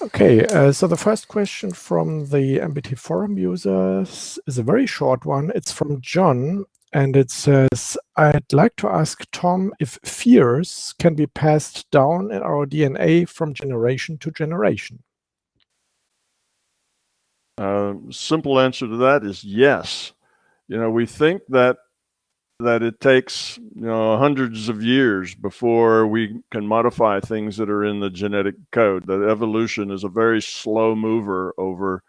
Okay, so the first question from the MBT forum users is a very short one. It's from John, and it says, I'd like to ask Tom if fears can be passed down in our DNA from generation to generation. Simple answer to that is yes. We think that it takes hundreds of years before we can modify things that are in the genetic code. That evolution is a very slow mover over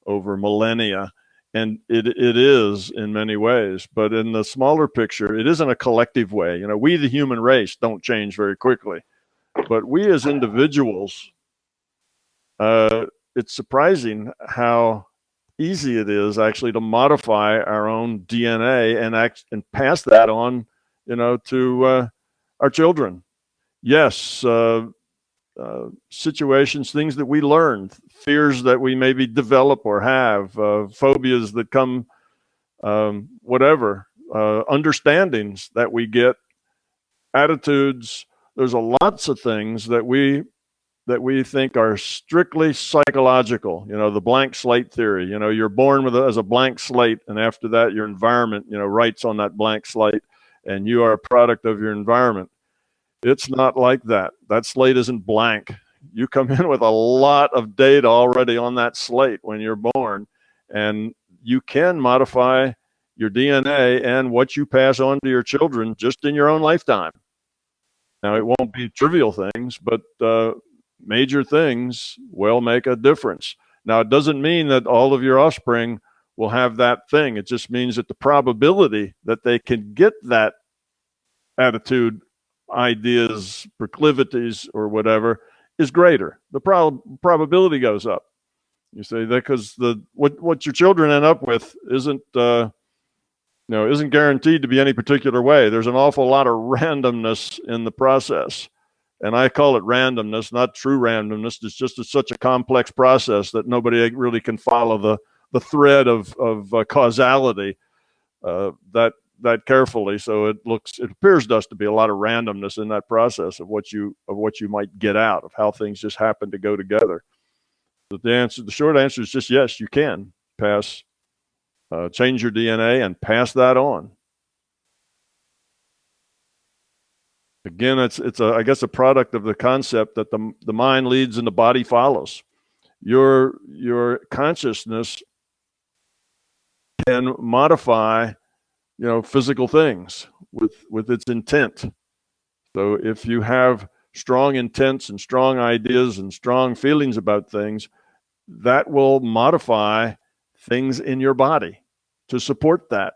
millennia, and it is in many ways. But in the smaller picture, it isn't a collective way. We, the human race, don't change very quickly, but we as individuals, it's surprising how easy it is actually to modify our own DNA and pass that on, to our children. Yes, situations, things that we learn, fears that we maybe develop or have, phobias that come, whatever, understandings that we get, attitudes. There's lots of things that we think are strictly psychological. The blank slate theory. You're born as a blank slate, and after that, your environment, writes on that blank slate, and you are a product of your environment. It's not like that. That slate isn't blank. You come in with a lot of data already on that slate when you're born, and you can modify your DNA and what you pass on to your children just in your own lifetime. Now, it won't be trivial things, but major things will make a difference. Now, it doesn't mean that all of your offspring will have that thing. It just means that the probability that they can get that attitude, ideas, proclivities, or whatever is greater. The probability goes up. You say that because what your children end up with isn't guaranteed to be any particular way. There's an awful lot of randomness in the process. And I call it randomness, not true randomness. It's just such a complex process that nobody really can follow the thread of causality that carefully. So it appears to us to be a lot of randomness in that process of what you might get out of how things just happen to go together. But the short answer is just yes, you can change your DNA and pass that on. Again, it's I guess a product of the concept that the mind leads and the body follows. Your consciousness can modify, physical things with its intent. So if you have strong intents and strong ideas and strong feelings about things, that will modify things in your body to support that.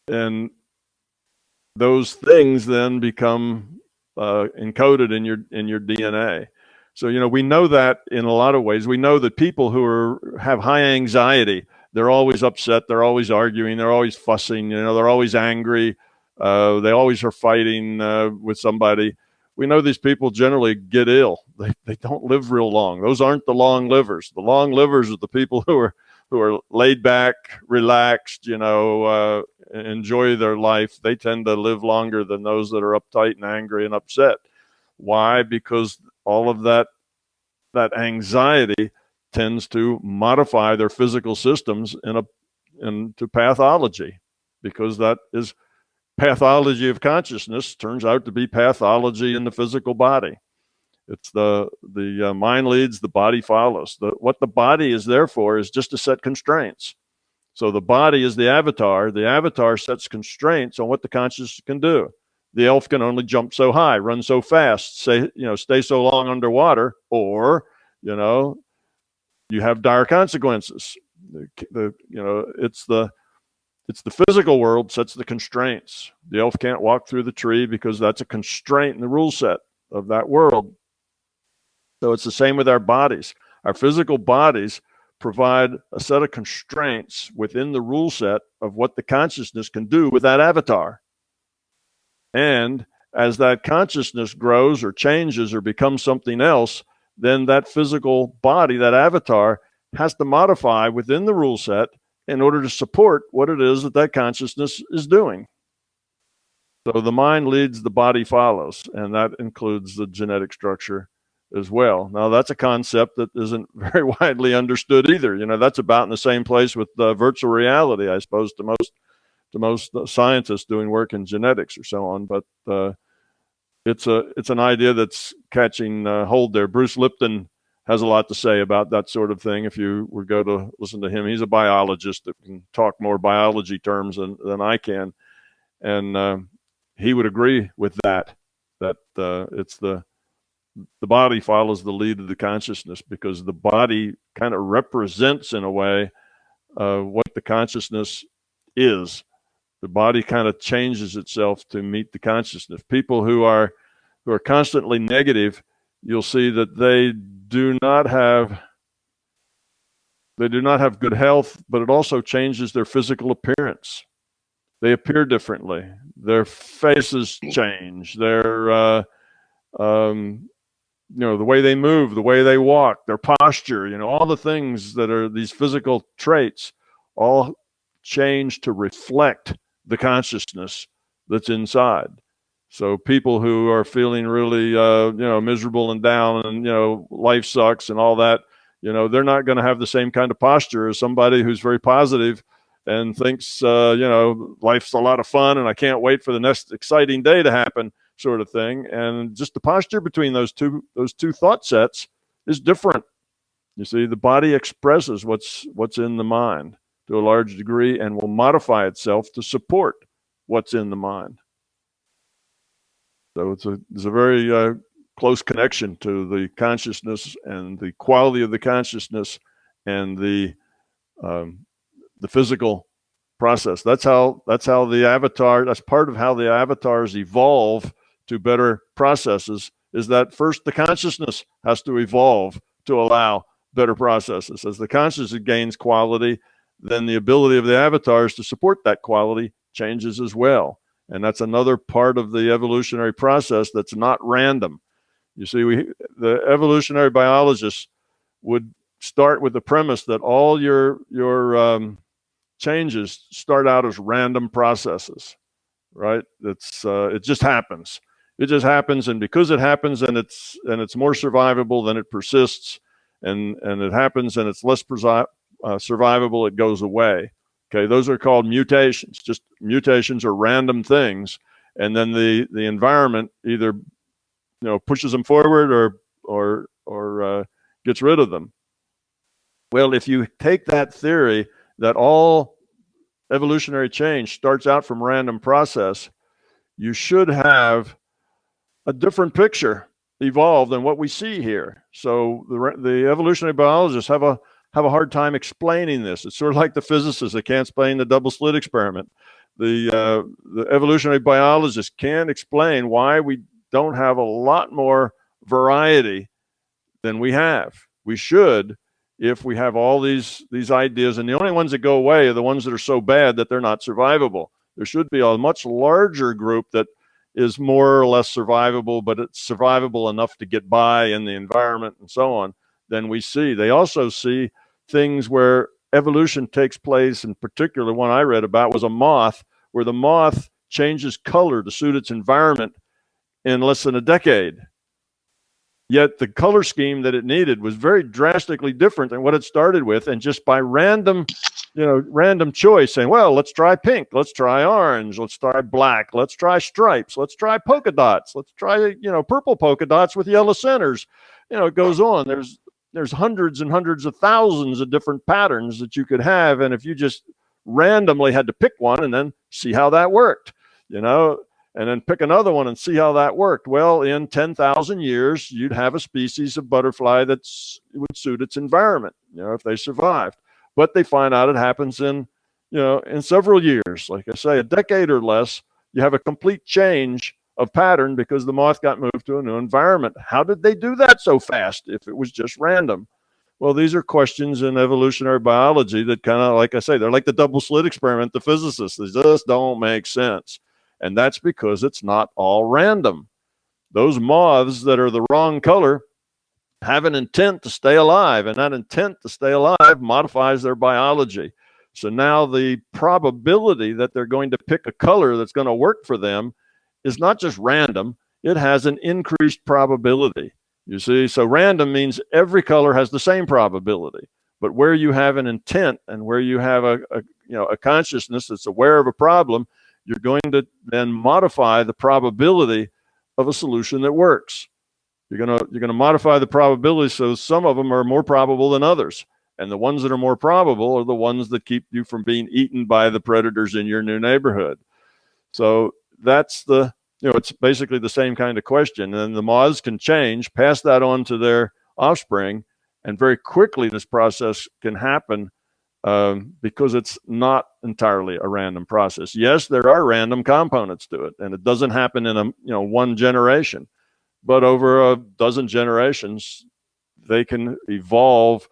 And those things then become encoded in your DNA. So, we know that in a lot of ways. We know that people who have high anxiety, they're always upset, they're always arguing, they're always fussing, they're always angry, they always are fighting with somebody. We know these people generally get ill. They don't live real long. Those aren't the long livers. The long livers are the people who are laid back, relaxed, enjoy their life. They tend to live longer than those that are uptight and angry and upset. Why? Because all of that anxiety tends to modify their physical systems into pathology, because that is pathology of consciousness turns out to be pathology in the physical body. It's the mind leads, the body follows. What the body is there for is just to set constraints. So the body is the avatar. The avatar sets constraints on what the consciousness can do. The elf can only jump so high, run so fast, stay so long underwater, or, you have dire consequences. It's the physical world sets the constraints. The elf can't walk through the tree because that's a constraint in the rule set of that world. So it's the same with our bodies. Our physical bodies provide a set of constraints within the rule set of what the consciousness can do with that avatar. And as that consciousness grows or changes or becomes something else, then that physical body, that avatar, has to modify within the rule set in order to support what it is that consciousness is doing. So the mind leads, the body follows, and that includes the genetic structure as well. Now, that's a concept that isn't very widely understood either. That's about in the same place with virtual reality, I suppose, to most scientists doing work in genetics or so on. But it's an idea that's catching hold there. Bruce Lipton has a lot to say about that sort of thing. If you were go to listen to him, he's a biologist that can talk more biology terms than I can, and he would agree with that it's the body follows the lead of the consciousness, because the body kind of represents, in a way, what the consciousness is. The body kind of changes itself to meet the consciousness. People who are constantly negative, you'll see that they do not have good health, but it also changes their physical appearance. They appear differently. Their faces change. Their the way they move, the way they walk, their posture, all the things that are these physical traits all change to reflect the consciousness that's inside. So people who are feeling really, miserable and down and, life sucks and all that, they're not going to have the same kind of posture as somebody who's very positive and thinks, life's a lot of fun and I can't wait for the next exciting day to happen, sort of thing. And just the posture between those two thought sets is different. You see, the body expresses what's in the mind to a large degree and will modify itself to support what's in the mind. So it's a very close connection to the consciousness and the quality of the consciousness and the physical process. That's how the avatar. That's part of how the avatars evolve to better processes. Is that first the consciousness has to evolve to allow better processes. As the consciousness gains quality, then the ability of the avatars to support that quality changes as well. And that's another part of the evolutionary process that's not random. You see, the evolutionary biologists would start with the premise that all your changes start out as random processes, right? It just happens. It just happens, and because it happens, and it's more survivable, then it persists, and it happens, and it's less survivable, it goes away. Okay, those are called mutations. Just mutations are random things, and then the environment either pushes them forward or gets rid of them. Well, if you take that theory that all evolutionary change starts out from random process, you should have a different picture evolve than what we see here. So the evolutionary biologists have a hard time explaining this. It's sort of like the physicists that can't explain the double slit experiment. The evolutionary biologists can't explain why we don't have a lot more variety than we have. We should, if we have all these ideas, and the only ones that go away are the ones that are so bad that they're not survivable. There should be a much larger group that is more or less survivable, but it's survivable enough to get by in the environment and so on, than we see. They also see things where evolution takes place. In particular, one I read about was a moth, where the moth changes color to suit its environment in less than a decade. Yet the color scheme that it needed was very drastically different than what it started with. And just by random choice, saying, well, let's try pink, let's try orange, let's try black, let's try stripes, let's try polka dots, let's try, purple polka dots with yellow centers. It goes on. There's hundreds and hundreds of thousands of different patterns that you could have. And if you just randomly had to pick one and then see how that worked, and then pick another one and see how that worked. Well, in 10,000 years, you'd have a species of butterfly that would suit its environment, if they survived. But they find out it happens in several years. Like I say, a decade or less, you have a complete change of pattern because the moth got moved to a new environment. How did they do that so fast if it was just random? Well, these are questions in evolutionary biology that kind of, like I say, they're like the double slit experiment, the physicists. They just don't make sense. And that's because it's not all random. Those moths that are the wrong color have an intent to stay alive, and that intent to stay alive modifies their biology. So now the probability that they're going to pick a color that's going to work for them is not just random, it has an increased probability. You see, so random means every color has the same probability, but where you have an intent and where you have a consciousness that's aware of a problem, you're going to then modify the probability of a solution that works. You're going to modify the probability so some of them are more probable than others. And the ones that are more probable are the ones that keep you from being eaten by the predators in your new neighborhood. So that's it's basically the same kind of question. And the moths can change, pass that on to their offspring, and very quickly this process can happen because it's not entirely a random process. Yes, there are random components to it, and it doesn't happen in one generation. But over a dozen generations, they can evolve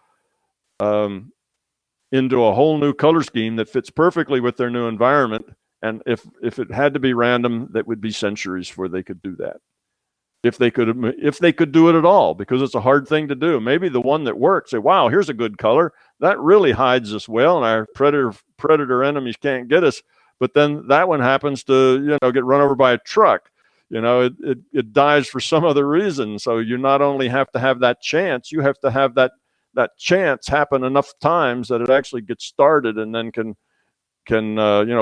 into a whole new color scheme that fits perfectly with their new environment. And if it had to be random, that would be centuries before they could do that. If they could do it at all, because it's a hard thing to do. Maybe the one that works, say, wow, here's a good color. That really hides us well, and our predator enemies can't get us. But then that one happens to get run over by a truck. It dies for some other reason. So you not only have to have that chance, you have to have that chance happen enough times that it actually gets started and then can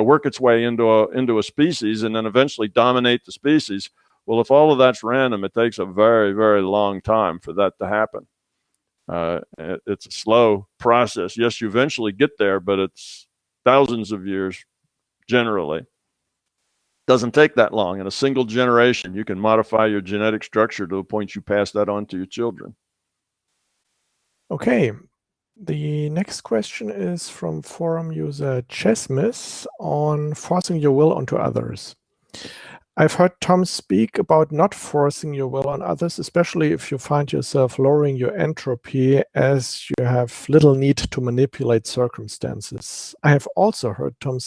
work its way into a species and then eventually dominate the species. Well, if all of that's random, it takes a very, very long time for that to happen. It's a slow process. Yes, you eventually get there, but it's thousands of years generally. Doesn't take that long. In a single generation, you can modify your genetic structure to the point you pass that on to your children. Okay. The next question is from forum user Chessmiss on forcing your will onto others. I've heard Tom speak about not forcing your will on others, especially if you find yourself lowering your entropy as you have little need to manipulate circumstances. I have also heard Tom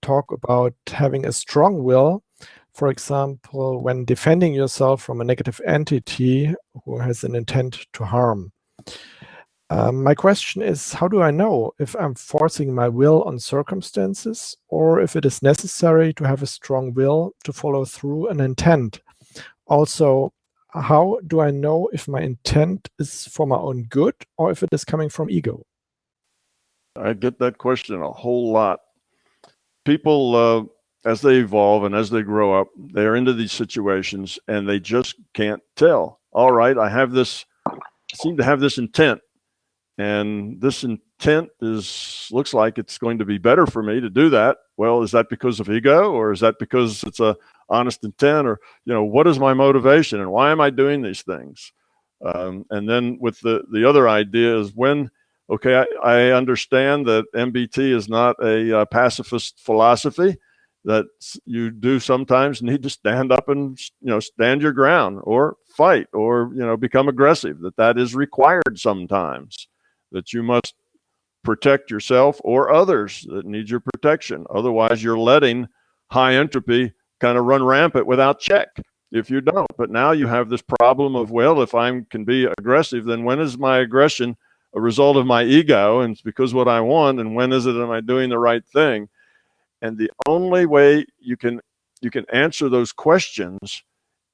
talk about having a strong will, for example, when defending yourself from a negative entity who has an intent to harm. My question is, how do I know if I'm forcing my will on circumstances or if it is necessary to have a strong will to follow through an intent? Also, how do I know if my intent is for my own good or if it is coming from ego? I get that question a whole lot. People, as they evolve and as they grow up, they're into these situations and they just can't tell. All right, I seem to have this intent, and this intent looks like it's going to be better for me to do that. Well, is that because of ego, or is that because it's a honest intent, or what is my motivation and why am I doing these things? And then with the other idea is okay, I understand that MBT is not a pacifist philosophy, that you do sometimes need to stand up and stand your ground or fight or become aggressive, that is required sometimes, that you must protect yourself or others that need your protection. Otherwise, you're letting high entropy kind of run rampant without check if you don't. But now you have this problem of, well, if I can be aggressive, then when is my aggression a result of my ego and it's because what I want, and when is it am I doing the right thing? And the only way you can answer those questions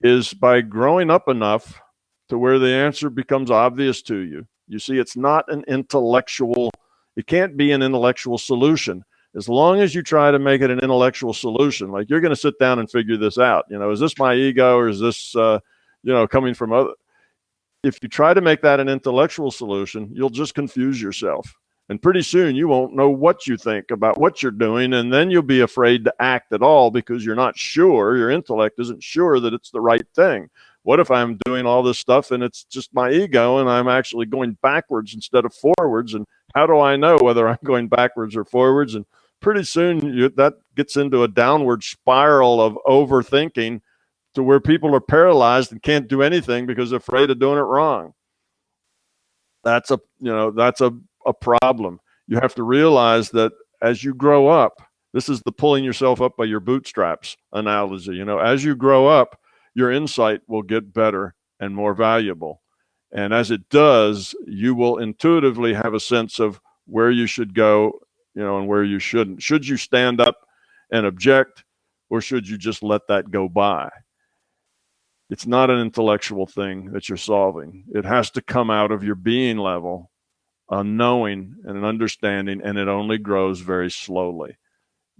is by growing up enough to where the answer becomes obvious to you. You see, it can't be an intellectual solution. As long as you try to make it an intellectual solution, like you're going to sit down and figure this out. Is this my ego, or is this, coming from other? If you try to make that an intellectual solution, you'll just confuse yourself. And pretty soon you won't know what you think about what you're doing. And then you'll be afraid to act at all because you're not sure. Your intellect isn't sure that it's the right thing. What if I'm doing all this stuff and it's just my ego and I'm actually going backwards instead of forwards? And how do I know whether I'm going backwards or forwards? And pretty soon that gets into a downward spiral of overthinking to where people are paralyzed and can't do anything because they're afraid of doing it wrong. That's a problem. You have to realize that as you grow up, this is the pulling yourself up by your bootstraps analogy. As you grow up, your insight will get better and more valuable. And as it does, you will intuitively have a sense of where you should go, and where you shouldn't. Should you stand up and object, or should you just let that go by? It's not an intellectual thing that you're solving. It has to come out of your being level, a knowing and an understanding, and it only grows very slowly.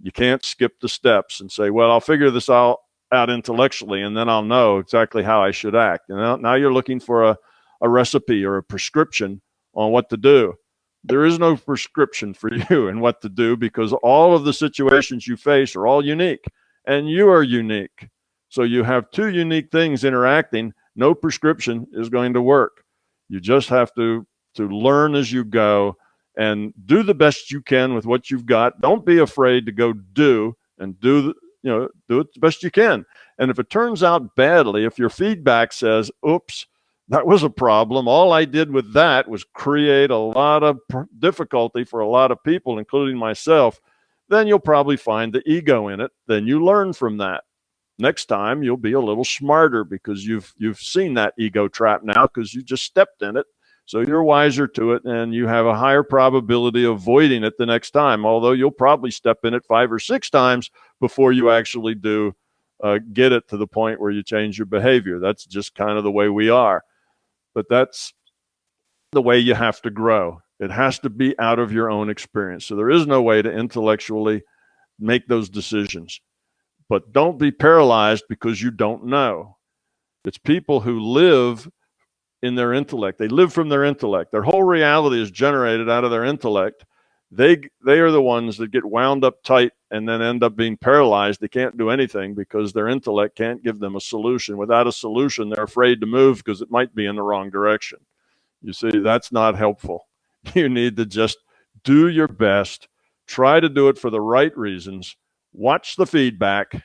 You can't skip the steps and say, well, I'll figure this out intellectually, and then I'll know exactly how I should act. And now you're looking for a recipe or a prescription on what to do. There is no prescription for you in what to do, because all of the situations you face are all unique, and you are unique. So you have two unique things interacting. No prescription is going to work. You just have to learn as you go and do the best you can with what you've got. Don't be afraid to go do it the best you can. And if it turns out badly, if your feedback says, oops, that was a problem, all I did with that was create a lot of difficulty for a lot of people, including myself, then you'll probably find the ego in it. Then you learn from that. Next time, you'll be a little smarter because you've seen that ego trap now, because you just stepped in it. So you're wiser to it, and you have a higher probability of avoiding it the next time, although you'll probably step in it 5 or 6 times before you actually do get it to the point where you change your behavior. That's just kind of the way we are. But that's the way you have to grow. It has to be out of your own experience. So there is no way to intellectually make those decisions. But don't be paralyzed because you don't know. It's people who live in their intellect. They live from their intellect. Their whole reality is generated out of their intellect. They are the ones that get wound up tight and then end up being paralyzed. They can't do anything because their intellect can't give them a solution. Without a solution, they're afraid to move because it might be in the wrong direction. You see, that's not helpful. You need to just do your best. Try to do it for the right reasons. Watch the feedback,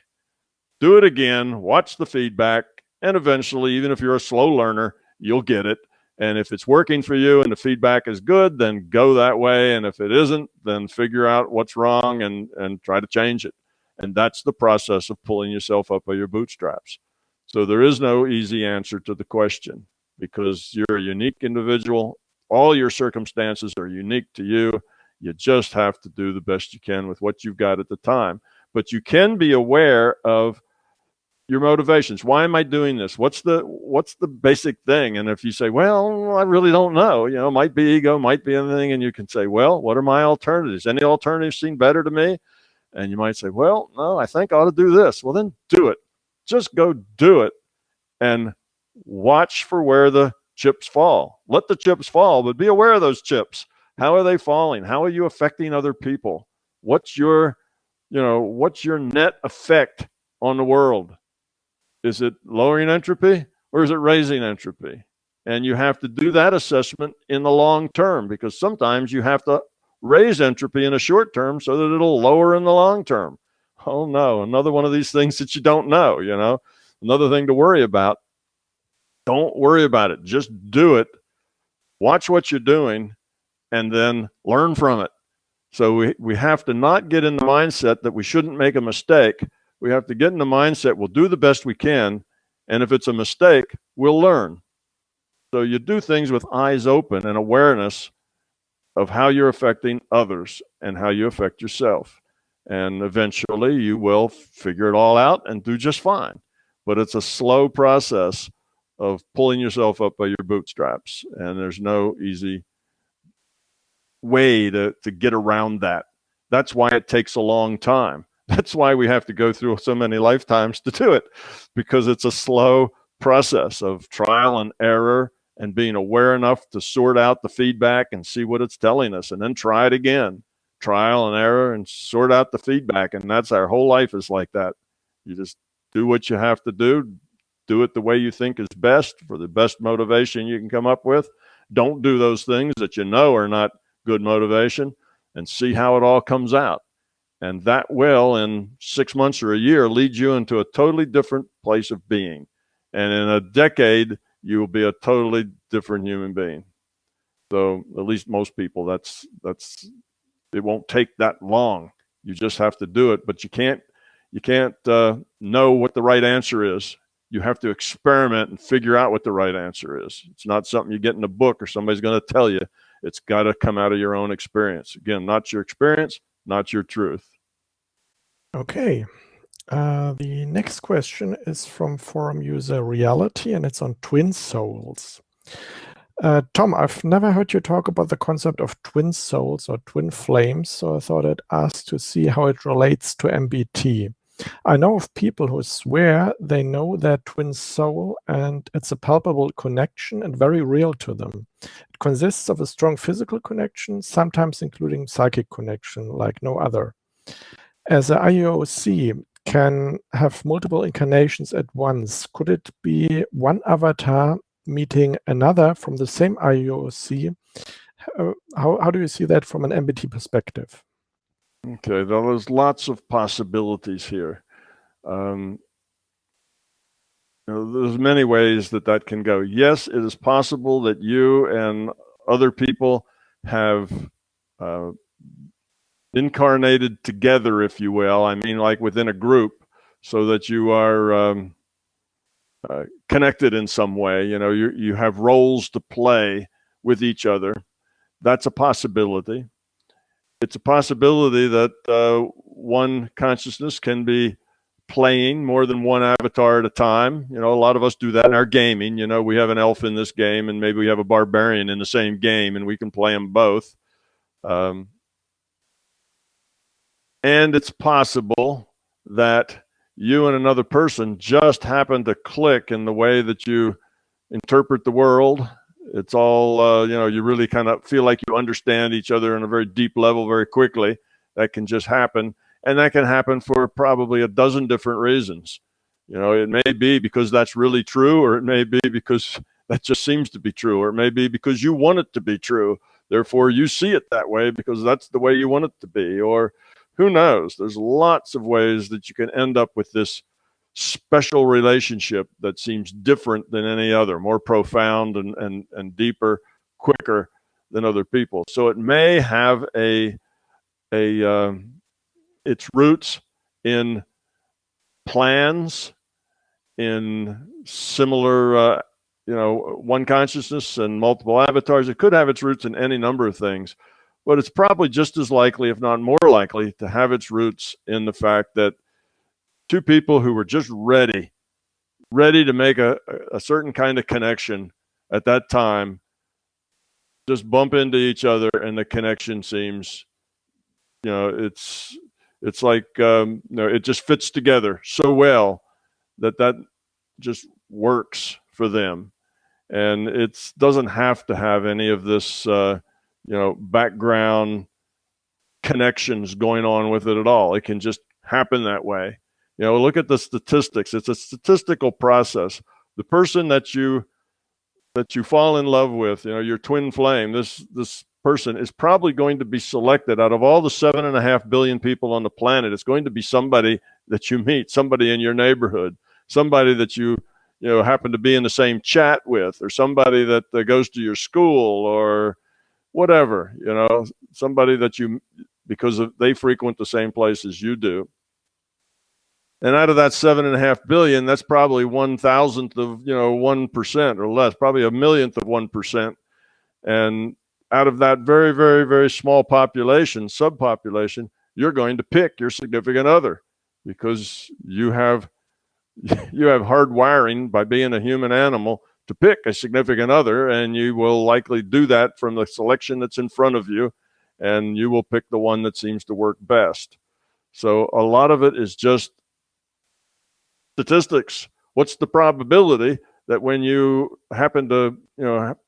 do it again, watch the feedback, and eventually, even if you're a slow learner, you'll get it. And if it's working for you and the feedback is good, then go that way. And if it isn't, then figure out what's wrong and try to change it. And that's the process of pulling yourself up by your bootstraps. So there is no easy answer to the question, because you're a unique individual. All your circumstances are unique to you. You just have to do the best you can with what you've got at the time. But you can be aware of your motivations. Why am I doing this? What's the basic thing? And if you say, well, I really don't know, it might be ego, might be anything. And you can say, well, what are my alternatives? Any alternatives seem better to me? And you might say, well, no, I think I ought to do this. Well, then do it. Just go do it and watch for where the chips fall. Let the chips fall, but be aware of those chips. How are they falling? How are you affecting other people? What's your net effect on the world? Is it lowering entropy or is it raising entropy? And you have to do that assessment in the long term, because sometimes you have to raise entropy in a short term so that it'll lower in the long term. Oh no, another one of these things that you don't know, another thing to worry about. Don't worry about it. Just do it. Watch what you're doing and then learn from it. So we have to not get in the mindset that we shouldn't make a mistake. We have to get in the mindset, we'll do the best we can. And if it's a mistake, we'll learn. So you do things with eyes open and awareness of how you're affecting others and how you affect yourself. And eventually you will figure it all out and do just fine. But it's a slow process of pulling yourself up by your bootstraps. And there's no easy way to get around that. That's why it takes a long time. That's why we have to go through so many lifetimes to do it, because it's a slow process of trial and error and being aware enough to sort out the feedback and see what it's telling us, and then try it again. Trial and error and sort out the feedback. And that's our whole life is like that. You just do what you have to do it the way you think is best for the best motivation you can come up with. Don't do those things that are not good motivation, and see how it all comes out. And that will, in 6 months or a year, lead you into a totally different place of being. And in a decade, you will be a totally different human being. So at least most people, it won't take that long. You just have to do it, but you can't know what the right answer is. You have to experiment and figure out what the right answer is. It's not something you get in a book or somebody's going to tell you. It's got to come out of your own experience. Again, not your experience, not your truth. Okay. The next question is from forum user Reality, and it's on twin souls. Tom, I've never heard you talk about the concept of twin souls or twin flames, so I thought I'd ask to see how it relates to MBT. I know of people who swear they know their twin soul, and it's a palpable connection and very real to them. It consists of a strong physical connection, sometimes including psychic connection, like no other. As a IOC can have multiple incarnations at once, could it be one avatar meeting another from the same IOC? How do you see that from an MBT perspective? Okay, there's lots of possibilities here. There's many ways that can go. Yes, it is possible that you and other people have incarnated together, if you will. I mean, like within a group, so that you are connected in some way. You have roles to play with each other. That's a possibility. It's a possibility that one consciousness can be playing more than one avatar at a time. A lot of us do that in our gaming. We have an elf in this game, and maybe we have a barbarian in the same game, and we can play them both. And it's possible that you and another person just happen to click in the way that you interpret the world. It's all, you really kind of feel like you understand each other on a very deep level very quickly. That can just happen. And that can happen for probably a dozen different reasons. It may be because that's really true, or it may be because that just seems to be true, or it may be because you want it to be true. Therefore, you see it that way because that's the way you want it to be. Or who knows? There's lots of ways that you can end up with this special relationship that seems different than any other, more profound and deeper, quicker than other people. So it may have its roots in plans, in similar, one consciousness and multiple avatars. It could have its roots in any number of things, but it's probably just as likely, if not more likely, to have its roots in the fact that two people who were just ready to make a certain kind of connection at that time just bump into each other, and the connection seems, it's like, it just fits together so well that just works for them. And it doesn't have to have any of this, background connections going on with it at all. It can just happen that way. Look at the statistics. It's a statistical process. The person that you fall in love with, your twin flame, this person is probably going to be selected out of all the 7.5 billion people on the planet. It's going to be somebody that you meet, somebody in your neighborhood, somebody that you happen to be in the same chat with, or somebody that goes to your school, or whatever, somebody that because they frequent the same places you do. And out of that 7.5 billion, that's probably 1,000th of 1% or less, probably a millionth of 1%. And out of that very, very, very small population, subpopulation, you're going to pick your significant other, because you have hard wiring by being a human animal to pick a significant other, and you will likely do that from the selection that's in front of you, and you will pick the one that seems to work best. So a lot of it is just statistics. What's the probability that when you happen to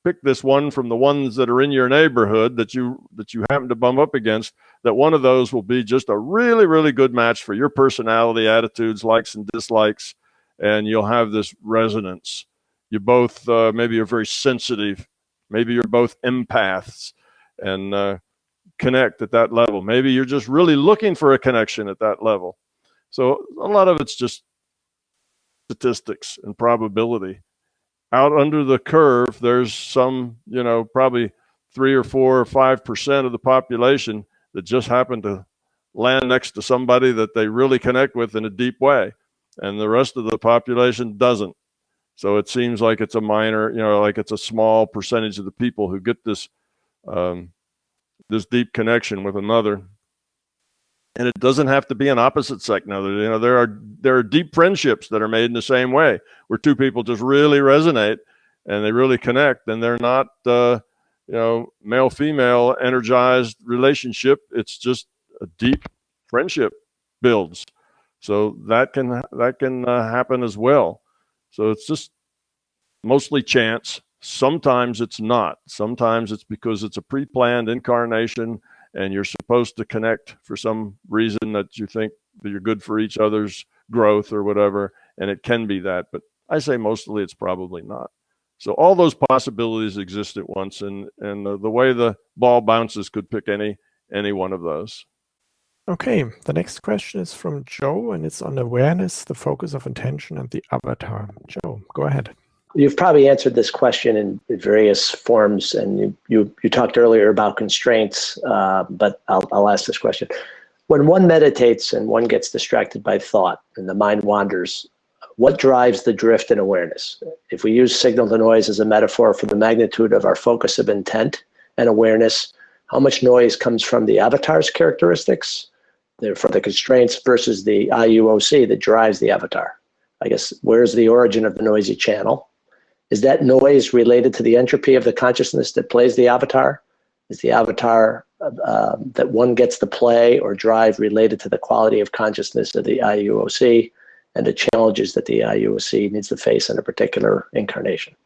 pick this one from the ones that are in your neighborhood that you happen to bump up against, that one of those will be just a really, really good match for your personality, attitudes, likes and dislikes, and you'll have this resonance. You both maybe are very sensitive, maybe you're both empaths and connect at that level. Maybe you're just really looking for a connection at that level. So a lot of it's just statistics and probability. Out under the curve, there's some, probably 3 or 4 or 5% of the population that just happen to land next to somebody that they really connect with in a deep way, and the rest of the population doesn't. So it seems like it's a minor, like it's a small percentage of the people who get this this deep connection with another. And it doesn't have to be an opposite sex. Now, there are deep friendships that are made in the same way, where two people just really resonate and they really connect, and they're not male female energized relationship. It's just a deep friendship builds. So that can happen as well. So it's just mostly chance. Sometimes it's not. Sometimes it's because it's a pre-planned incarnation and you're supposed to connect for some reason that you think that you're good for each other's growth or whatever, and it can be that. But I say mostly it's probably not. So all those possibilities exist at once, and the way the ball bounces could pick any one of those. Okay, the next question is from Joe, and it's on awareness, the focus of attention, and the avatar. Joe, go ahead. You've probably answered this question in various forms, and you talked earlier about constraints, but I'll ask this question. When one meditates and one gets distracted by thought and the mind wanders, what drives the drift in awareness? If we use signal to noise as a metaphor for the magnitude of our focus of intent and awareness, how much noise comes from the avatar's characteristics, from the constraints, versus the IUOC that drives the avatar? I guess, where's the origin of the noisy channel? Is that noise related to the entropy of the consciousness that plays the avatar? Is the avatar that one gets to play or drive related to the quality of consciousness of the IUOC and the challenges that the IUOC needs to face in a particular incarnation?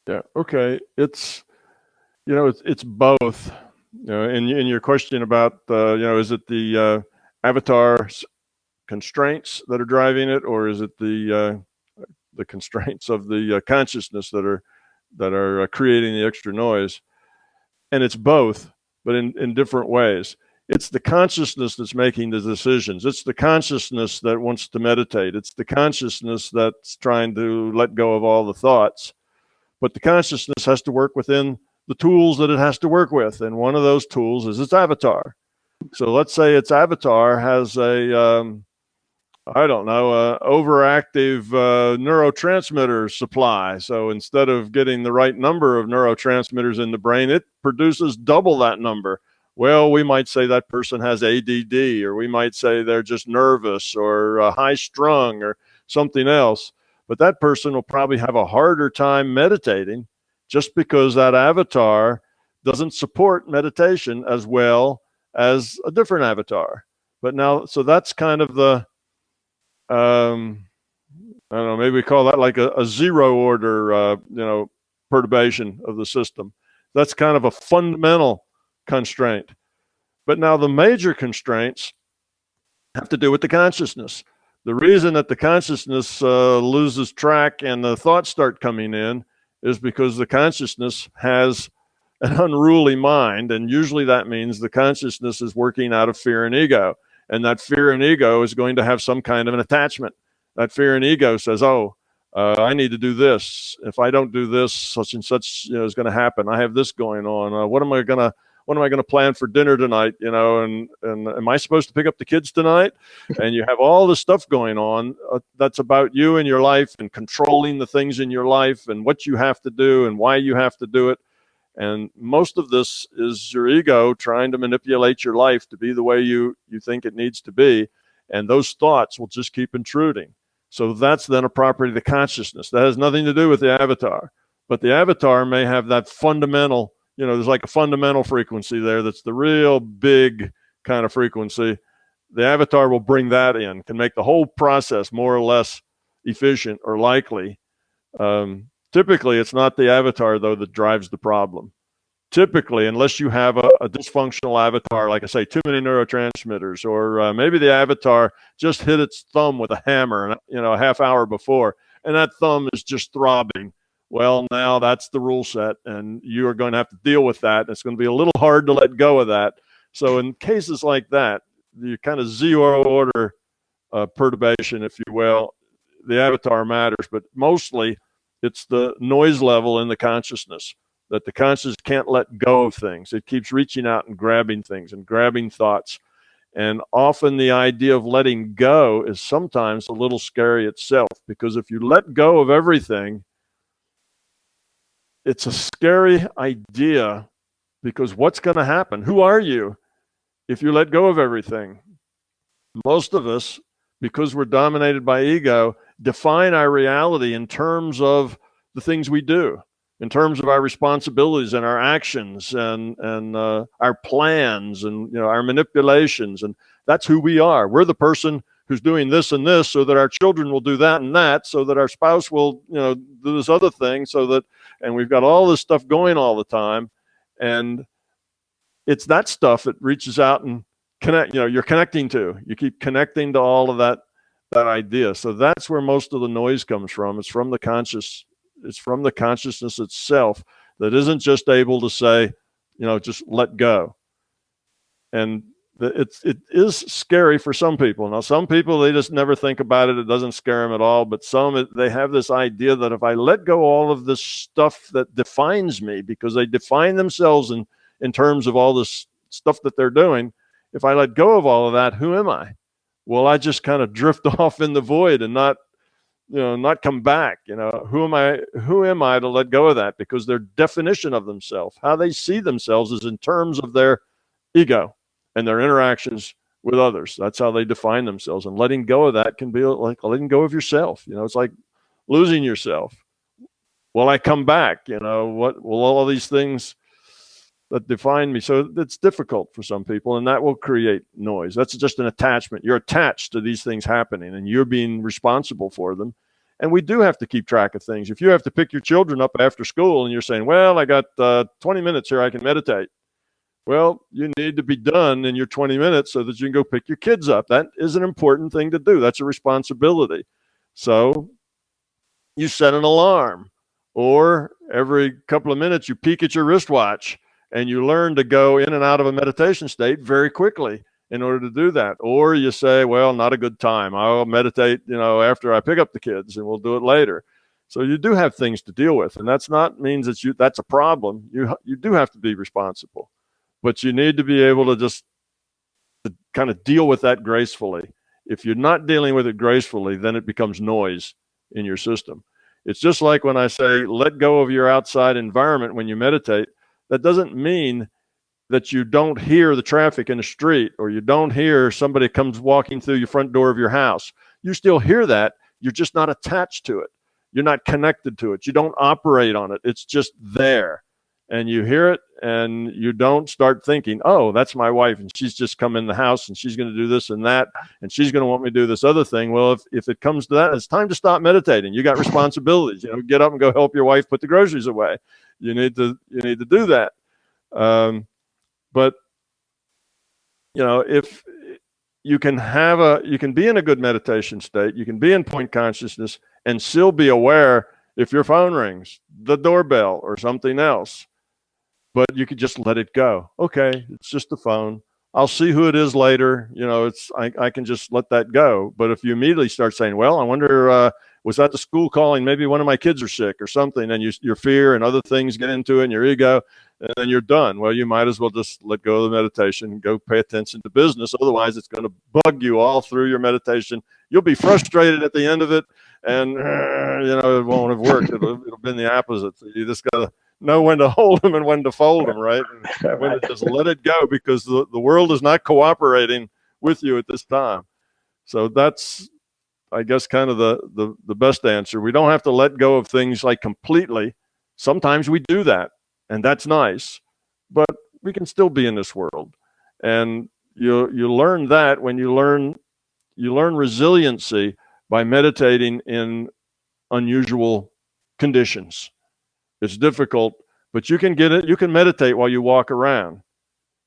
Yeah, okay. It's both. In your question about, is it the avatar's constraints that are driving it, or is it the constraints of the consciousness that are creating the extra noise? And it's both, but in different ways. It's the consciousness that's making the decisions. It's the consciousness that wants to meditate. It's the consciousness that's trying to let go of all the thoughts. But the consciousness has to work within the tools that it has to work with. And one of those tools is its avatar. So let's say its avatar has overactive neurotransmitter supply. So instead of getting the right number of neurotransmitters in the brain, it produces double that number. Well, we might say that person has ADD, or we might say they're just nervous or high strung or something else. But that person will probably have a harder time meditating just because that avatar doesn't support meditation as well as a different avatar. But now, so that's kind of the, I don't know, maybe we call that like a zero order, perturbation of the system. That's kind of a fundamental constraint. But now the major constraints have to do with the consciousness. The reason that the consciousness loses track and the thoughts start coming in is because the consciousness has an unruly mind, and usually that means the consciousness is working out of fear and ego, and that fear and ego is going to have some kind of an attachment. That fear and ego says, I need to do this. If I don't do this, such and such is going to happen. I have this going on. What am I going to plan for dinner tonight? And am I supposed to pick up the kids tonight? And you have all this stuff going on that's about you and your life and controlling the things in your life and what you have to do and why you have to do it. And most of this is your ego trying to manipulate your life to be the way you think it needs to be. And those thoughts will just keep intruding. So that's then a property of the consciousness. That has nothing to do with the avatar. But the avatar may have that fundamental, there's like a fundamental frequency there that's the real big kind of frequency. The avatar will bring that in, can make the whole process more or less efficient or likely. Typically, it's not the avatar, though, that drives the problem. Typically, unless you have a dysfunctional avatar, like I say, too many neurotransmitters, or maybe the avatar just hit its thumb with a hammer, a half hour before, and that thumb is just throbbing. Well, now that's the rule set, and you are going to have to deal with that. It's going to be a little hard to let go of that. So in cases like that, the kind of zero order perturbation, if you will, the avatar matters, but mostly it's the noise level in the consciousness, that the consciousness can't let go of things. It keeps reaching out and grabbing things and grabbing thoughts. And often the idea of letting go is sometimes a little scary itself, because if you let go of everything, it's a scary idea, because what's going to happen? Who are you if you let go of everything, most of us, because we're dominated by ego, define our reality in terms of the things we do, in terms of our responsibilities and our actions and our plans and our manipulations. And that's who we are. We're the person who's doing this and this so that our children will do that and that, so that our spouse will do this other thing, so that, and we've got all this stuff going all the time. And it's that stuff that reaches out and you're connecting to. You keep connecting to all of that idea. So that's where most of the noise comes from. It's from the consciousness itself that isn't just able to say, just let go. And it is scary for some people. Now, some people, they just never think about it. It doesn't scare them at all. But some, they have this idea that if I let go all of this stuff that defines me, because they define themselves in terms of all this stuff that they're doing, if I let go of all of that, who am I? Well, I just kind of drift off in the void and not come back. Who am I to let go of that? Because their definition of themselves, how they see themselves, is in terms of their ego and their interactions with others. That's how they define themselves. And letting go of that can be like letting go of yourself. It's like losing yourself. Will I come back? What will all of these things that define me? So it's difficult for some people, and that will create noise. That's just an attachment. You're attached to these things happening, and you're being responsible for them. And we do have to keep track of things. If you have to pick your children up after school and you're saying, well, I got 20 minutes here, I can meditate. Well, you need to be done in your 20 minutes so that you can go pick your kids up. That is an important thing to do. That's a responsibility. So you set an alarm, or every couple of minutes you peek at your wristwatch, and you learn to go in and out of a meditation state very quickly in order to do that. Or you say, well, not a good time. I'll meditate, after I pick up the kids, and we'll do it later. So you do have things to deal with, and that's not means that that's a problem. You do have to be responsible, but you need to be able to just kind of deal with that gracefully. If you're not dealing with it gracefully, then it becomes noise in your system. It's just like when I say, let go of your outside environment when you meditate. That doesn't mean that you don't hear the traffic in the street, or you don't hear somebody comes walking through your front door of your house. You still hear that. You're just not attached to it. You're not connected to it. You don't operate on it. It's just there. And you hear it, and you don't start thinking, oh, that's my wife, and she's just come in the house, and she's going to do this and that, and she's going to want me to do this other thing. Well, if it comes to that, it's time to stop meditating. You got responsibilities. Get up and go help your wife put the groceries away. You need to do that. But if you can be in a good meditation state, you can be in point consciousness and still be aware if your phone rings, the doorbell, or something else. But you could just let it go. Okay, it's just the phone. I'll see who it is later. I can just let that go. But if you immediately start saying, well, I wonder, was that the school calling? Maybe one of my kids are sick or something, and your fear and other things get into it, and your ego, and then you're done. Well, you might as well just let go of the meditation and go pay attention to business. Otherwise, it's going to bug you all through your meditation. You'll be frustrated at the end of it, and it won't have worked. It'll be the opposite. So you just got to know when to hold them and when to fold them, right? And when to just let it go, because the world is not cooperating with you at this time. So that's, I guess, kind of the best answer. We don't have to let go of things like completely. Sometimes we do that, and that's nice, but we can still be in this world. And you learn that when you learn resiliency by meditating in unusual conditions. It's difficult, but you can get it. You can meditate while you walk around.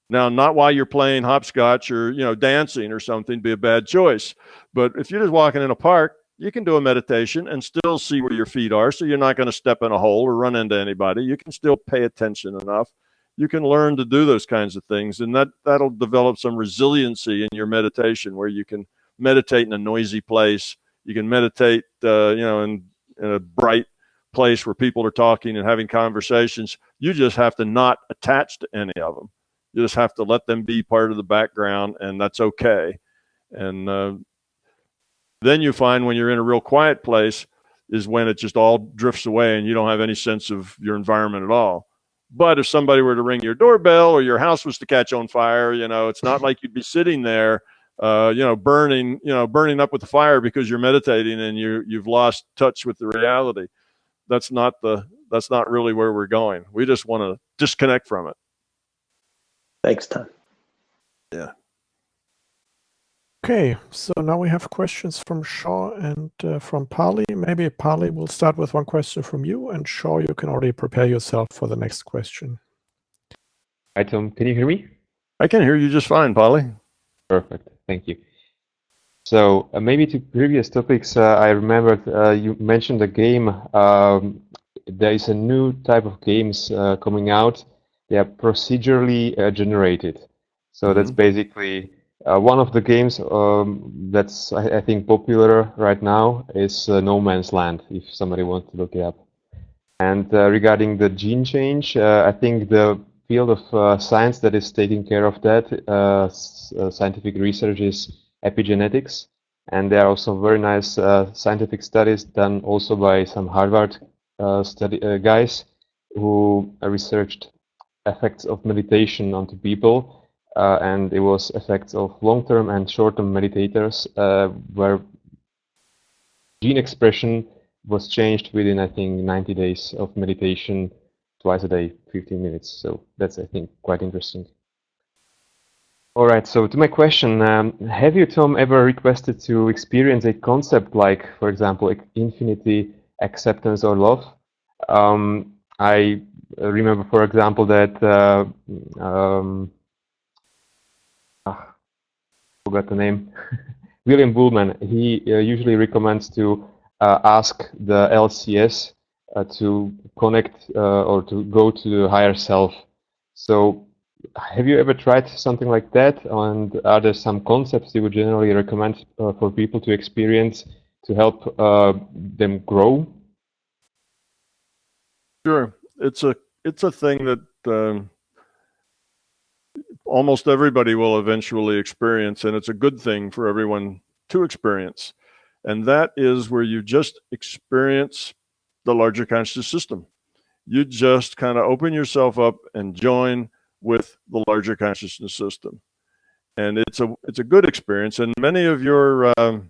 Now, not while you're playing hopscotch or, dancing or something, be a bad choice. But if you're just walking in a park, you can do a meditation and still see where your feet are. So you're not going to step in a hole or run into anybody. You can still pay attention enough. You can learn to do those kinds of things. And that'll develop some resiliency in your meditation, where you can meditate in a noisy place. You can meditate, in a bright place where people are talking and having conversations. You just have to not attach to any of them. You just have to let them be part of the background, and that's okay. And then you find when you're in a real quiet place is when it just all drifts away and you don't have any sense of your environment at all. But if somebody were to ring your doorbell or your house was to catch on fire, it's not like you'd be sitting there, burning up with the fire because you're meditating and you've lost touch with the reality. That's not really where we're going. We just want to disconnect from it. Thanks, Tom. Yeah. Okay, so now we have questions from Shaw and from Pali. Maybe Pali will start with one question from you, and Shaw, you can already prepare yourself for the next question. Hi, Tom. Can you hear me? I can hear you just fine, Polly. Perfect. Thank you. So maybe to previous topics, I remembered you mentioned a game. There is a new type of games coming out. They are procedurally generated. So that's basically one of the games that's I think popular right now is No Man's Land, if somebody wants to look it up. And regarding the gene change, I think the field of science that is taking care of that scientific research is epigenetics, and there are also very nice scientific studies done also by some Harvard guys who researched effects of meditation onto people, and it was effects of long-term and short-term meditators where gene expression was changed within, I think, 90 days of meditation, twice a day, 15 minutes. So that's, I think, quite interesting. All right, so to my question, have you, Tom, ever requested to experience a concept like, for example, infinity, acceptance, or love? I remember, for example, that forgot the name. William Buhlman, he usually recommends to ask the LCS to connect or to go to the higher self. So have you ever tried something like that? And are there some concepts you would generally recommend for people to experience to help them grow? Sure. It's a thing that almost everybody will eventually experience, and it's a good thing for everyone to experience. And that is where you just experience the larger conscious system. You just kind of open yourself up and join with the larger consciousness system. And it's a good experience. And many of your, I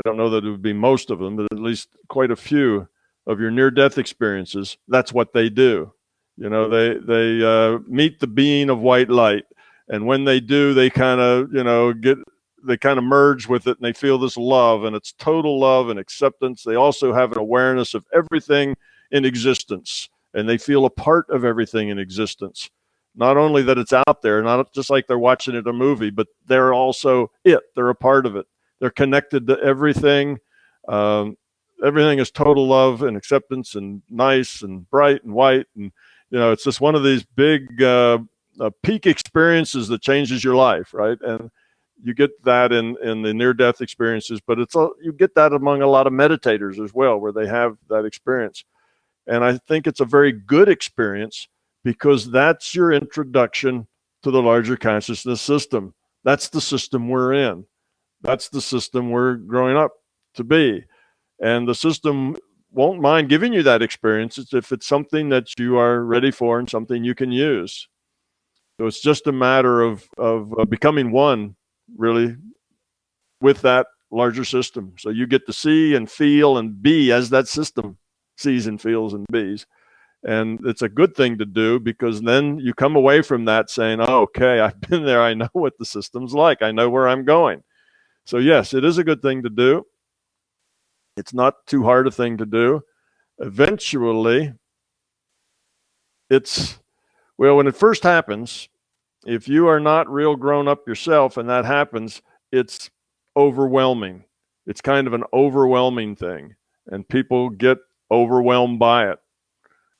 don't know that it would be most of them, but at least quite a few of your near-death experiences, that's what they do. They meet the being of white light. And when they do, they kind of, they kind of merge with it and they feel this love, and it's total love and acceptance. They also have an awareness of everything in existence, and they feel a part of everything in existence. Not only that it's out there, not just like they're watching it a movie, but they're also it. They're a part of it. They're connected to everything. Everything is total love and acceptance and nice and bright and white. And, it's just one of these big peak experiences that changes your life, right? And you get that in the near-death experiences, but you get that among a lot of meditators as well, where they have that experience. And I think it's a very good experience because that's your introduction to the larger consciousness system. That's the system we're in. That's the system we're growing up to be. And the system won't mind giving you that experience if it's something that you are ready for and something you can use. So it's just a matter of becoming one, really, with that larger system. So you get to see and feel and be as that system sees and feels and bees. And it's a good thing to do because then you come away from that saying, oh, okay, I've been there. I know what the system's like. I know where I'm going. So yes, it is a good thing to do. It's not too hard a thing to do. Eventually, when it first happens, if you are not real grown up yourself and that happens, it's overwhelming. It's kind of an overwhelming thing, and people get overwhelmed by it.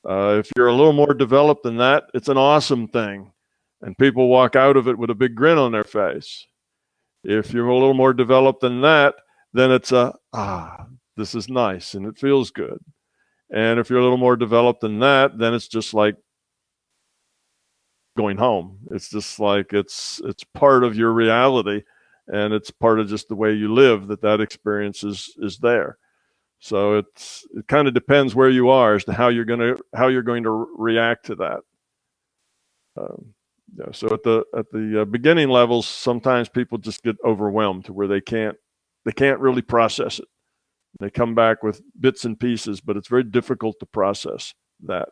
If you're a little more developed than that, it's an awesome thing, and people walk out of it with a big grin on their face. If you're a little more developed than that, then it's this is nice and it feels good. And if you're a little more developed than that, then it's just like going home. It's just like it's part of your reality, and it's part of just the way you live that experience is there. So it kind of depends where you are as to how you're going to react to that. Yeah, so at the beginning levels, sometimes people just get overwhelmed to where they can't really process it. They come back with bits and pieces, but it's very difficult to process that.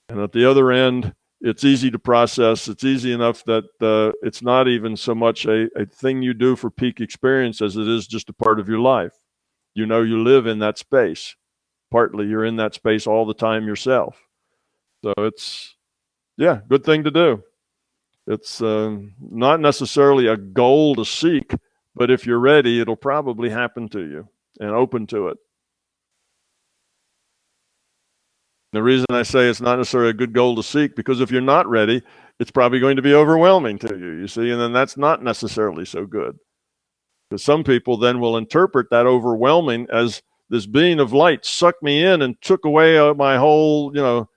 And at the other end, it's easy to process. It's easy enough that it's not even so much a thing you do for peak experience as it is just a part of your life. You know, you live in that space. Partly you're in that space all the time yourself. So it's, yeah, good thing to do. It's not necessarily a goal to seek, but if you're ready, it'll probably happen to you and open to it. The reason I say it's not necessarily a good goal to seek, because if you're not ready, it's probably going to be overwhelming to you, you see, and then that's not necessarily so good. Because some people then will interpret that overwhelming as this being of light sucked me in and took away my whole,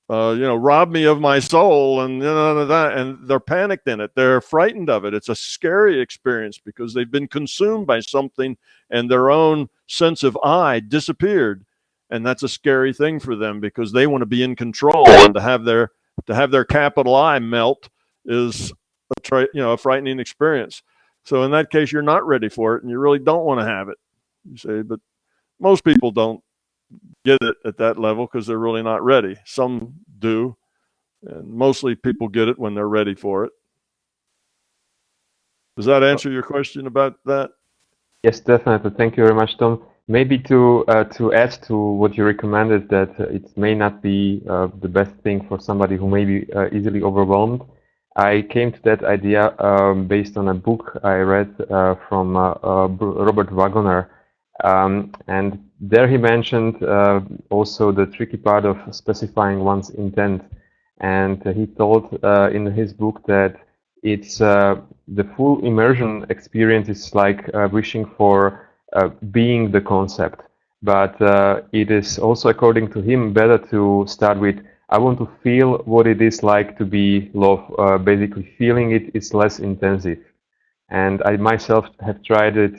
robbed me of my soul, and and they're panicked in it. They're frightened of it. It's a scary experience because they've been consumed by something and their own sense of I disappeared. And that's a scary thing for them because they want to be in control, and to have their capital I melt is a frightening experience. So in that case, you're not ready for it, and you really don't want to have it. You say, but most people don't get it at that level because they're really not ready. Some do, and mostly people get it when they're ready for it. Does that answer your question about that? Yes, definitely. Thank you very much, Tom. Maybe to add to what you recommended, that it may not be the best thing for somebody who may be easily overwhelmed. I came to that idea based on a book I read from Robert Waggoner, and there he mentioned also the tricky part of specifying one's intent. And he told in his book that it's the full immersion experience is like wishing for being the concept, but it is also, according to him, better to start with, I want to feel what it is like to be love. Basically, feeling it is less intensive. And I myself have tried it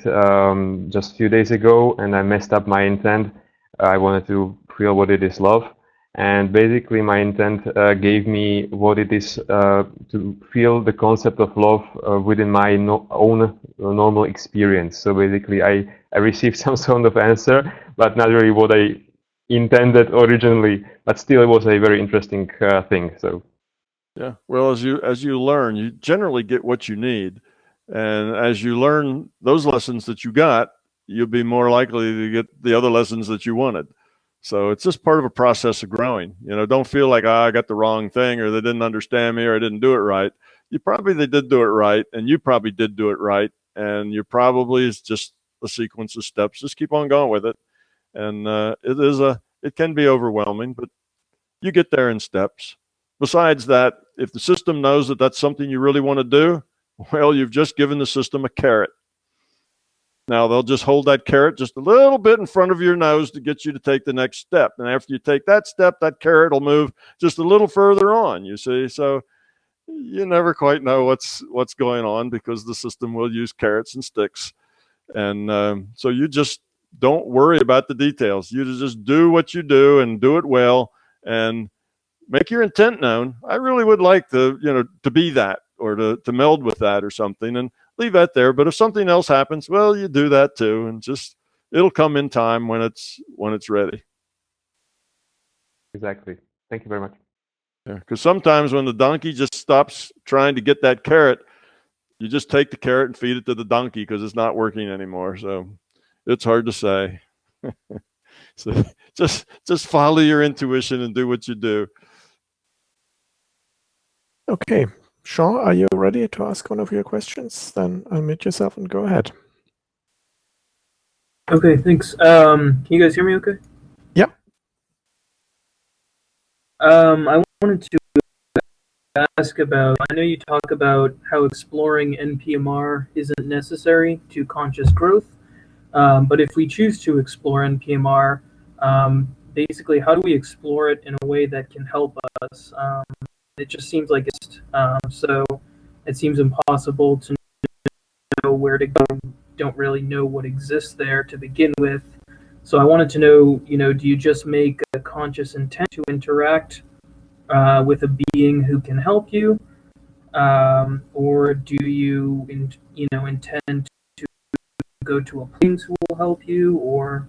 just a few days ago, and I messed up my intent. I wanted to feel what it is love. And basically, my intent gave me what it is to feel the concept of love within my own normal experience. So basically, I received some sort of answer, but not really what I intended originally. But still, it was a very interesting thing. So, yeah. Well, as you learn, you generally get what you need, and as you learn those lessons that you got, you'll be more likely to get the other lessons that you wanted. So it's just part of a process of growing. Don't feel like I got the wrong thing, or they didn't understand me, or I didn't do it right. They did do it right, and you probably did do it right, and you probably is just a sequence of steps. Just keep on going with it, and it can be overwhelming, but you get there in steps. Besides that, if the system knows that that's something you really want to do, well, you've just given the system a carrot. Now, they'll just hold that carrot just a little bit in front of your nose to get you to take the next step. And after you take that step, that carrot will move just a little further on, you see. So you never quite know what's going on because the system will use carrots and sticks. And so you just don't worry about the details. You just do what you do and do it well and make your intent known. I really would like to be that, or to meld with that or something, and leave that there. But if something else happens, well, you do that too, and it'll come in time when it's ready. exactly. Thank you very much. Yeah, because sometimes when the donkey just stops trying to get that carrot, you just take the carrot and feed it to the donkey because it's not working anymore. So it's hard to say. So just follow your intuition and do what you do. Okay. Sean, are you ready to ask one of your questions? Then unmute yourself and go ahead. Okay, thanks. Can you guys hear me okay? Yep. I wanted to ask about, I know you talk about how exploring NPMR isn't necessary to conscious growth, but if we choose to explore NPMR, basically, how do we explore it in a way that can help us? It just seems like it's so it seems impossible to know where to go. Don't really know what exists there to begin with. So I wanted to know, do you just make a conscious intent to interact with a being who can help you, or do you, intend to go to a place who will help you, or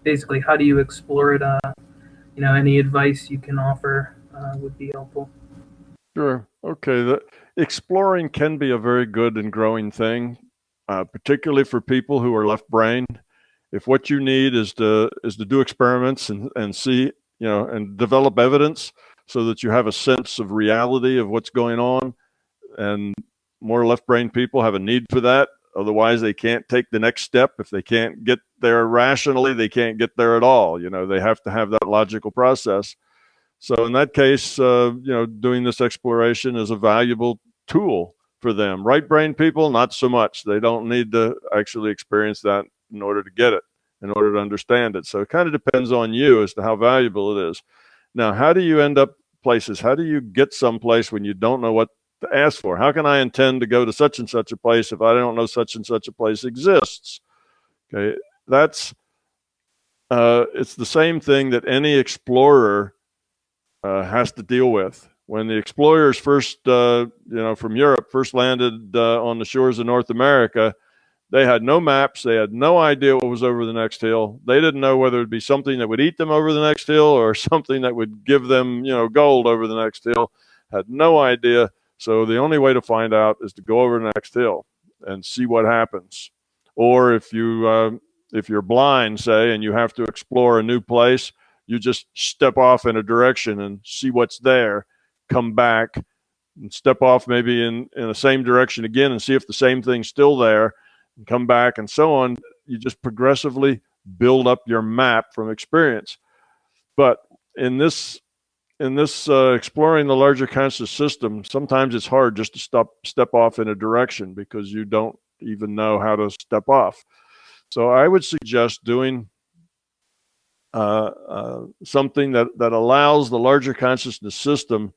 basically how do you explore it? Any advice you can offer would be helpful. Sure. Okay. The exploring can be a very good and growing thing, particularly for people who are left-brained. If what you need is to do experiments and see, and develop evidence so that you have a sense of reality of what's going on, and more left-brained people have a need for that. Otherwise, they can't take the next step. If they can't get there rationally, they can't get there at all. They have to have that logical process. So in that case, doing this exploration is a valuable tool for them. Right-brained people, not so much. They don't need to actually experience that in order to get it, in order to understand it. So it kind of depends on you as to how valuable it is. Now, how do you end up places? How do you get someplace when you don't know what to ask for? How can I intend to go to such and such a place if I don't know such and such a place exists? Okay, that's it's the same thing that any explorer has to deal with. When the explorers first, from Europe, first landed on the shores of North America, they had no maps. They had no idea what was over the next hill. They didn't know whether it'd be something that would eat them over the next hill or something that would give them, gold over the next hill. Had no idea. So the only way to find out is to go over the next hill and see what happens. Or if you're blind, say, and you have to explore a new place, you just step off in a direction and see what's there, come back and step off maybe in the same direction again and see if the same thing's still there, and come back and so on. You just progressively build up your map from experience. But in this exploring the larger conscious system, sometimes it's hard just to step off in a direction because you don't even know how to step off. So I would suggest doing something that allows the larger consciousness system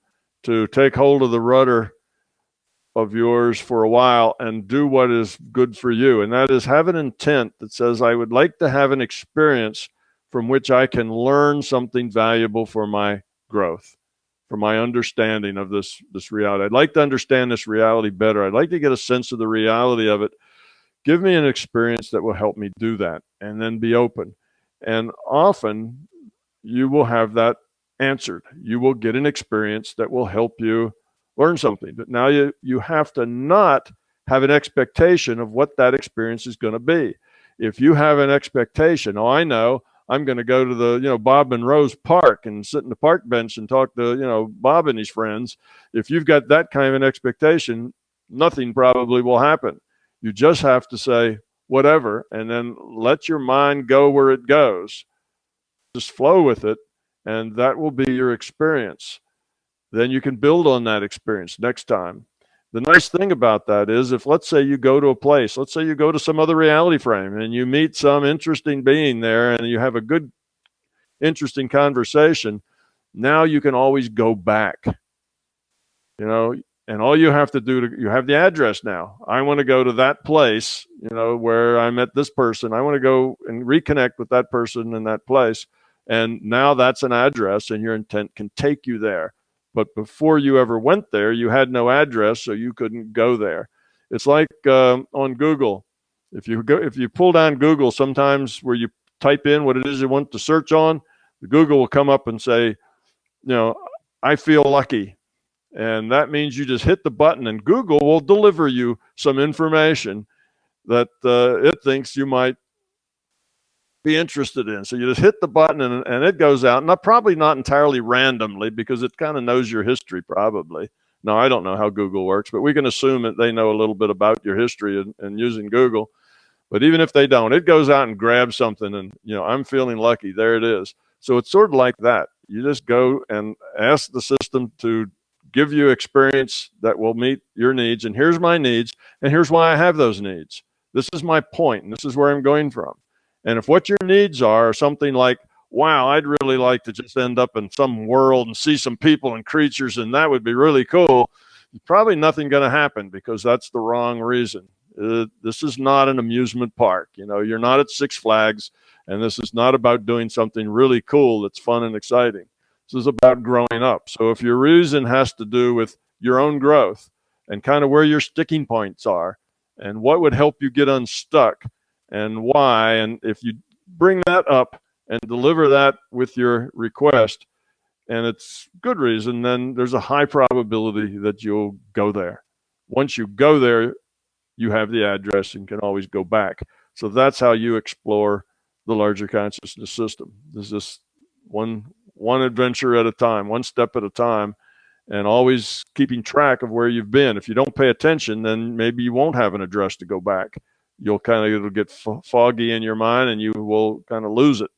to take hold of the rudder of yours for a while and do what is good for you. And that is have an intent that says, I would like to have an experience from which I can learn something valuable for my growth, for my understanding of this reality. I'd like to understand this reality better. I'd like to get a sense of the reality of it. Give me an experience that will help me do that, and then be open. And often you will have that answered. You will get an experience that will help you learn something. But now you have to not have an expectation of what that experience is going to be. If you have an expectation, I know I'm going to go to the, Bob and Rose Park and sit in the park bench and talk to, Bob and his friends. If you've got that kind of an expectation, nothing probably will happen. You just have to say whatever, and then let your mind go where it goes. Just flow with it, and that will be your experience. Then you can build on that experience next time. The nice thing about that is, if let's say you go to a place, let's say you go to some other reality frame and you meet some interesting being there and you have a good, interesting conversation, now you can always go back, and all you have to do, you have the address now. I want to go to that place, where I met this person. I want to go and reconnect with that person in that place. And now that's an address, and your intent can take you there. But before you ever went there, you had no address, so you couldn't go there. It's like on Google. If you pull down Google, sometimes where you type in what it is you want to search on, the Google will come up and say, I feel lucky. And that means you just hit the button, and Google will deliver you some information that it thinks you might be interested in. So you just hit the button and it goes out, probably not entirely randomly, because it kind of knows your history probably. Now, I don't know how Google works, but we can assume that they know a little bit about your history and using Google. But even if they don't, it goes out and grabs something and, I'm feeling lucky. There it is. So it's sort of like that. You just go and ask the system to give you experience that will meet your needs. And here's my needs, and here's why I have those needs. This is my point, and this is where I'm going from. And if what your needs are something like, wow, I'd really like to just end up in some world and see some people and creatures, and that would be really cool, probably nothing going to happen, because that's the wrong reason. This is not an amusement park. You're not at Six Flags, And this is not about doing something really cool that's fun and exciting. This is about growing up. So if your reason has to do with your own growth and kind of where your sticking points are and what would help you get unstuck and why, and if you bring that up and deliver that with your request, and it's good reason, then there's a high probability that you'll go there. Once you go there, you have the address and can always go back. So that's how you explore the larger consciousness system. There's just one adventure at a time, one step at a time, and always keeping track of where you've been. If you don't pay attention, then maybe you won't have an address to go back. It'll get foggy in your mind and you will kind of lose it.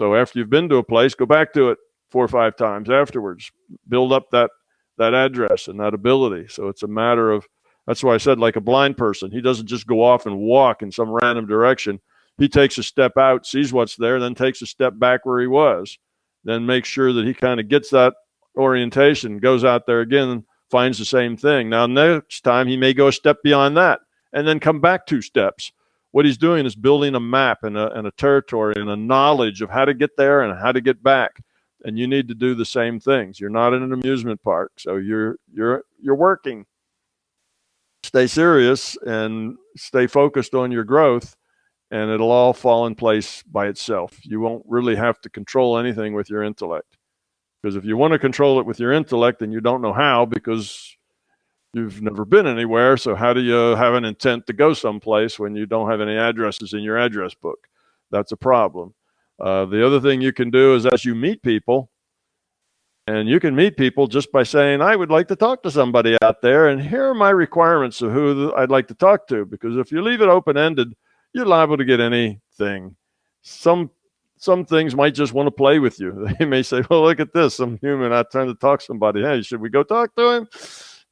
So after you've been to a place, go back to it 4 or 5 times afterwards. Build up that address and that ability. So it's a matter of, that's why I said, like a blind person, he doesn't just go off and walk in some random direction. He takes a step out, sees what's there, then takes a step back where he was, then makes sure that he kind of gets that orientation, goes out there again and finds the same thing. Now, next time he may go a step beyond that and then come back 2 steps. What he's doing is building a map and a territory and a knowledge of how to get there and how to get back. And you need to do the same things. You're not in an amusement park, so you're working. Stay serious and stay focused on your growth, and it'll all fall in place by itself. You won't really have to control anything with your intellect. Because if you want to control it with your intellect, then you don't know how, because you've never been anywhere. So how do you have an intent to go someplace when you don't have any addresses in your address book? That's a problem. The other thing you can do is, as you meet people, and you can meet people just by saying, I would like to talk to somebody out there, and here are my requirements of who I'd like to talk to. Because if you leave it open-ended, you're liable to get anything. Some things might just want to play with you. They may say, well, look at this, some human out trying to talk to somebody. Hey, should we go talk to him?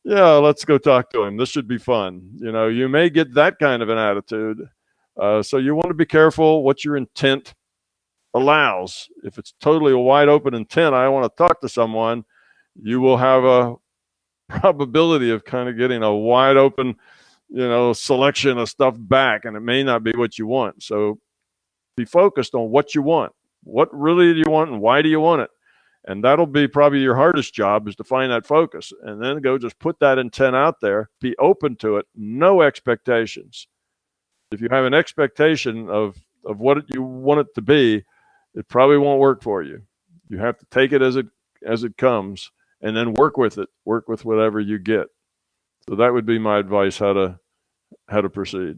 Yeah, let's go talk to him. This should be fun. You may get that kind of an attitude. So you want to be careful what your intent allows. If it's totally a wide open intent, I want to talk to someone, you will have a probability of kind of getting a wide open, selection of stuff back, and it may not be what you want. So be focused on what you want. What really do you want and why do you want it? And that'll be probably your hardest job, is to find that focus, and then go just put that intent out there, be open to it, no expectations. If you have an expectation of what you want it to be, it probably won't work for you. You have to take it as it comes, and then work with it. Work with whatever you get. So that would be my advice, how to proceed.